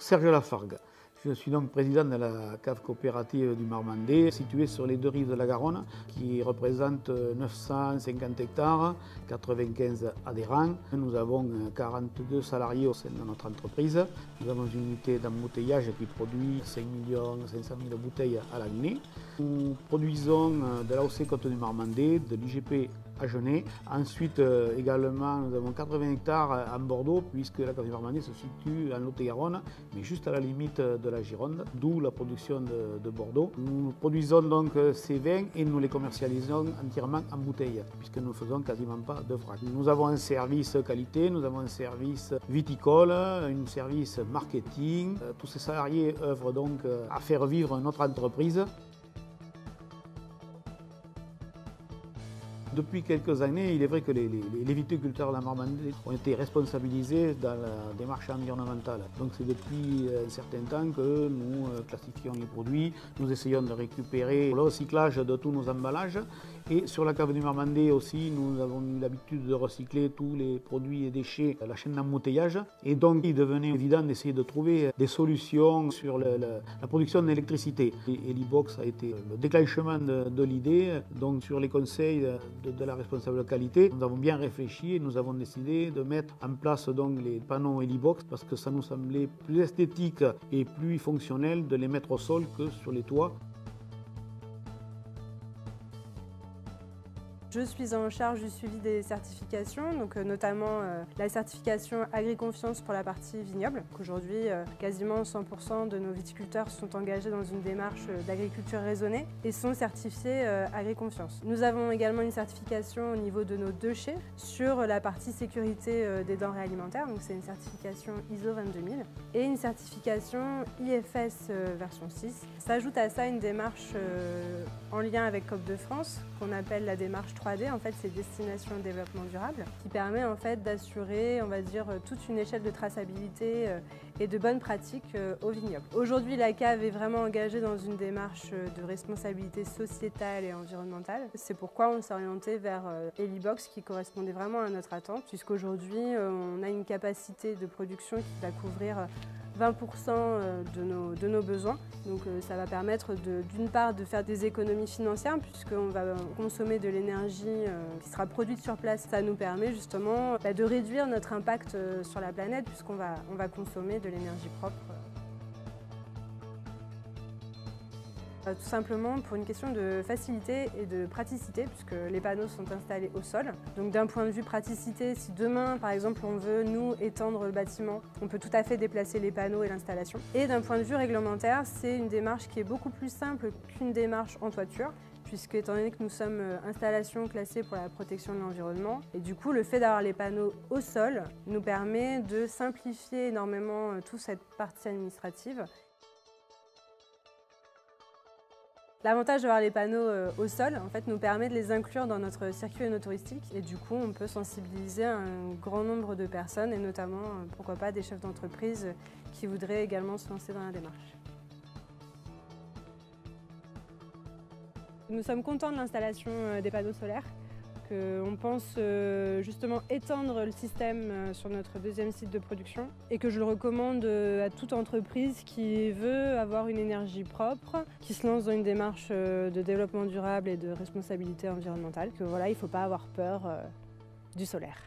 Serge Lafargue. Je suis donc président de la cave coopérative du Marmandais, située sur les deux rives de la Garonne, qui représente 950 hectares, 95 adhérents. Nous avons 42 salariés au sein de notre entreprise. Nous avons une unité d'embouteillage qui produit 5 500 000 bouteilles à l'année. Nous produisons de l'AOC Côte du Marmandais, de l'IGP à Genêt. Ensuite, également, nous avons 80 hectares à Bordeaux, puisque la cave du Marmandais se situe en Lot-et-Garonne, mais juste à la limite de la Gironde, d'où la production de Bordeaux. Nous produisons donc ces vins et nous les commercialisons entièrement en bouteille, puisque nous ne faisons quasiment pas de vrac. Nous avons un service qualité, nous avons un service viticole, un service marketing. Tous ces salariés œuvrent donc à faire vivre notre entreprise. Depuis quelques années, il est vrai que les viticulteurs de la Marmandais ont été responsabilisés dans la démarche environnementale. Donc c'est depuis un certain temps que nous classifions les produits, nous essayons de récupérer le recyclage de tous nos emballages. Et sur la cave du Marmandais aussi, nous avons eu l'habitude de recycler tous les produits et déchets de la chaîne d'embouteillage. Et donc il devenait évident d'essayer de trouver des solutions sur la production d'électricité. Elibox a été le déclenchement de l'idée, donc sur les conseils de la responsable qualité. Nous avons bien réfléchi et nous avons décidé de mettre en place donc les panneaux Elibox parce que ça nous semblait plus esthétique et plus fonctionnel de les mettre au sol que sur les toits. Je suis en charge du suivi des certifications, donc notamment la certification Agriconfiance pour la partie vignoble. Aujourd'hui, quasiment 100% de nos viticulteurs sont engagés dans une démarche d'agriculture raisonnée et sont certifiés Agriconfiance. Nous avons également une certification au niveau de nos déchets sur la partie sécurité des denrées alimentaires, donc c'est une certification ISO 22000 et une certification IFS version 6. S'ajoute à ça une démarche en lien avec COP de France qu'on appelle la démarche 3D, en fait c'est Destination Développement Durable, qui permet en fait d'assurer, on va dire, toute une échelle de traçabilité et de bonnes pratiques au vignoble. Aujourd'hui, la cave est vraiment engagée dans une démarche de responsabilité sociétale et environnementale. C'est pourquoi on s'est orienté vers Elibox qui correspondait vraiment à notre attente, puisqu'aujourd'hui on a une capacité de production qui va couvrir 20% de nos besoins. Donc ça va permettre d'une part de faire des économies financières puisqu'on va consommer de l'énergie qui sera produite sur place. Ça nous permet justement de réduire notre impact sur la planète puisqu'on va consommer de l'énergie propre. Tout simplement pour une question de facilité et de praticité puisque les panneaux sont installés au sol. Donc d'un point de vue praticité, si demain par exemple on veut nous étendre le bâtiment, on peut tout à fait déplacer les panneaux et l'installation. Et d'un point de vue réglementaire, c'est une démarche qui est beaucoup plus simple qu'une démarche en toiture puisque étant donné que nous sommes installation classée pour la protection de l'environnement, et du coup le fait d'avoir les panneaux au sol nous permet de simplifier énormément toute cette partie administrative. L'avantage d'avoir les panneaux au sol en fait, nous permet de les inclure dans notre circuit œnotouristique et du coup on peut sensibiliser un grand nombre de personnes et notamment pourquoi pas des chefs d'entreprise qui voudraient également se lancer dans la démarche. Nous sommes contents de l'installation des panneaux solaires. On pense justement étendre le système sur notre deuxième site de production et que je le recommande à toute entreprise qui veut avoir une énergie propre, qui se lance dans une démarche de développement durable et de responsabilité environnementale. Que voilà, il ne faut pas avoir peur du solaire.